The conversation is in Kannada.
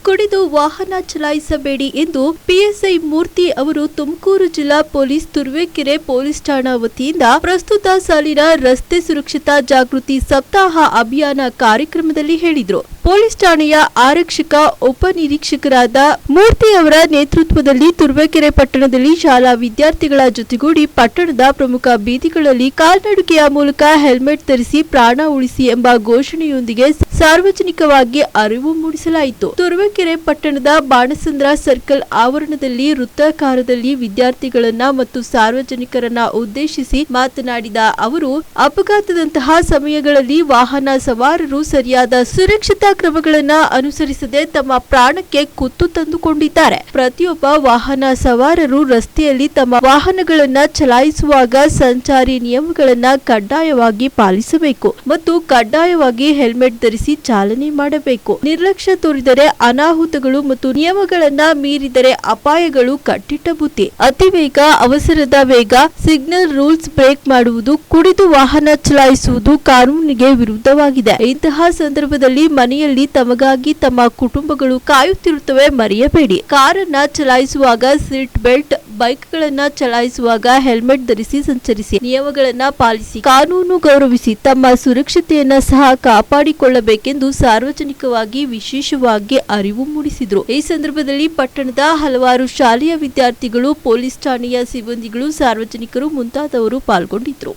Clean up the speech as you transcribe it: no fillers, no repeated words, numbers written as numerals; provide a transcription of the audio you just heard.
ಕುಡಿದು ವಾಹನ ಚಲಾಯಿಸಬೇಡಿ ಎಂದು ಪಿಎಸ್ಐ ಮೂರ್ತಿ ಅವರು ತುಮಕೂರು ಜಿಲ್ಲಾ ಪೊಲೀಸ್ ತುರುವೇಕೆರೆ ಪೊಲೀಸ್ ಠಾಣಾ ವತಿಯಿಂದ ಪ್ರಸ್ತುತ ಸಾಲಿನ ರಸ್ತೆ ಸುರಕ್ಷತಾ ಜಾಗೃತಿ ಸಪ್ತಾಹ ಅಭಿಯಾನ ಕಾರ್ಯಕ್ರಮದಲ್ಲಿ ಹೇಳಿದರು. ಪೊಲೀಸ್ ಠಾಣೆಯ ಆರಕ್ಷಕ ಉಪನಿರೀಕ್ಷಕರಾದ ಮೂರ್ತಿ ಅವರ ನೇತೃತ್ವದಲ್ಲಿ ತುರುವೇಕೆರೆ ಪಟ್ಟಣದಲ್ಲಿ ಶಾಲಾ ವಿದ್ಯಾರ್ಥಿಗಳ ಜೊತೆಗೂಡಿ ಪಟ್ಟಣದ ಪ್ರಮುಖ ಬೀದಿಗಳಲ್ಲಿ ಕಾಲ್ನಡಿಗೆಯ ಮೂಲಕ ಹೆಲ್ಮೆಟ್ ಧರಿಸಿ ಪ್ರಾಣ ಉಳಿಸಿ ಎಂಬ ಘೋಷಣೆಯೊಂದಿಗೆ ಸಾರ್ವಜನಿಕವಾಗಿ ಅರಿವು ಮೂಡಿಸಲಾಯಿತು. ತುರುವೇಕೆರೆ ಪಟ್ಟಣದ ಬಾಣಸಂದ್ರ ಸರ್ಕಲ್ ಆವರಣದಲ್ಲಿ ವೃತ್ತಾಕಾರದಲ್ಲಿ ವಿದ್ಯಾರ್ಥಿಗಳನ್ನ ಮತ್ತು ಸಾರ್ವಜನಿಕರನ್ನ ಉದ್ದೇಶಿಸಿ ಮಾತನಾಡಿದ ಅವರು, ಅಪಘಾತದಂತಹ ಸಮಯಗಳಲ್ಲಿ ವಾಹನ ಸವಾರರು ಸರಿಯಾದ ಸುರಕ್ಷತಾ ಕ್ರಮಗಳನ್ನು ಅನುಸರಿಸದೆ ತಮ್ಮ ಪ್ರಾಣಕ್ಕೆ ಕುತ್ತು ತಂದುಕೊಂಡಿದ್ದಾರೆ. ಪ್ರತಿಯೊಬ್ಬ ವಾಹನ ಸವಾರರು ರಸ್ತೆಯಲ್ಲಿ ತಮ್ಮ ವಾಹನಗಳನ್ನ ಚಲಾಯಿಸುವಾಗ ಸಂಚಾರಿ ನಿಯಮಗಳನ್ನ ಕಡ್ಡಾಯವಾಗಿ ಪಾಲಿಸಬೇಕು ಮತ್ತು ಕಡ್ಡಾಯವಾಗಿ ಹೆಲ್ಮೆಟ್ ಧರಿಸಿ ಚಾಲನೆ ಮಾಡಬೇಕು. ನಿರ್ಲಕ್ಷ್ಯ ತೋರಿದರೆ ಅನಾಹುತಗಳು ಮತ್ತು ನಿಯಮಗಳನ್ನ ಮೀರಿದರೆ ಅಪಾಯಗಳು ಕಟ್ಟಿಟ್ಟ ಬುತ್ತಿ. ಅತಿ ವೇಗ, ಅವಸರದ ವೇಗ, ಸಿಗ್ನಲ್ ರೂಲ್ಸ್ ಬ್ರೇಕ್ ಮಾಡುವುದು, ಕುಡಿದು ವಾಹನ ಚಲಾಯಿಸುವುದು ಕಾನೂನಿಗೆ ವಿರುದ್ಧವಾಗಿದೆ. ಇಂತಹ ಸಂದರ್ಭದಲ್ಲಿ ಮನೆಯಲ್ಲಿ ತಮಗಾಗಿ ತಮ್ಮ ಕುಟುಂಬಗಳು ಕಾಯುತ್ತಿರುತ್ತವೆ, ಮರೆಯಬೇಡಿ. ಕಾರನ್ನ ಚಲಾಯಿಸುವಾಗ ಸೀಟ್ ಬೆಲ್ಟ್, ಬೈಕ್ಗಳನ್ನ ಚಲಾಯಿಸುವಾಗ ಹೆಲ್ಮೆಟ್ ಧರಿಸಿ ಸಂಚರಿಸಿ, ನಿಯಮಗಳನ್ನ ಪಾಲಿಸಿ, ಕಾನೂನು ಗೌರವಿಸಿ ತಮ್ಮ ಸುರಕ್ಷತೆಯನ್ನ ಸಹ ಕಾಪಾಡಿಕೊಳ್ಳಬೇಕೆಂದು ಸಾರ್ವಜನಿಕವಾಗಿ ವಿಶೇಷವಾಗಿ ಅರಿವು ಮೂಡಿಸಿದರು. ಈ ಸಂದರ್ಭದಲ್ಲಿ ಪಟ್ಟಣದ ಹಲವಾರು ಶಾಲೆಯ ವಿದ್ಯಾರ್ಥಿಗಳು, ಪೊಲೀಸ್ ಠಾಣೆಯ ಸಿಬ್ಬಂದಿಗಳು, ಸಾರ್ವಜನಿಕರು ಮುಂತಾದವರು ಪಾಲ್ಗೊಂಡಿದ್ದರು.